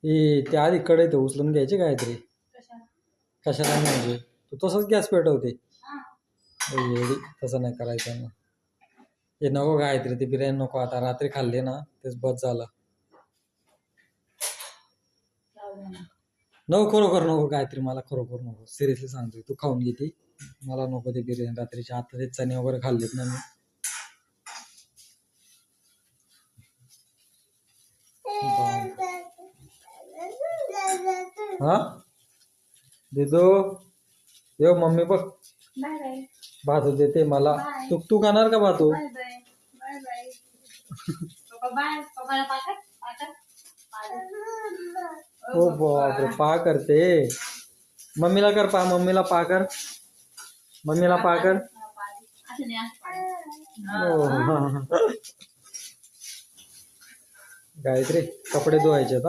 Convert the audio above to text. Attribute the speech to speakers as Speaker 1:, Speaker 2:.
Speaker 1: त्या आधी कडे ते उचलून घ्यायचे काहीतरी. कशाला म्हणजे तू तसंच गॅस पेटवते. येडी तसं नाही करायचं ना. हे नको गायत्री, ती बिर्याणी नको आता. रात्री खाल्ली ना तेच बस झालं. नको खरोखर नको गायत्री, मला खरोखर नको. सिरियसली सांगतोय, तू खाऊन घेते. मला नको ते बिर्याणी रात्रीची. आता ते चणे वगैरे खाल्लेत ना मी. हा दिदो यो मम्मी बघ भातू देते मला. तू खाणार का भातू? ओ बापरे, पा करते. मम्मीला कर पा, मम्मीला पा कर, मम्मीला पा कर. गायत्री कपडे धुवायचे.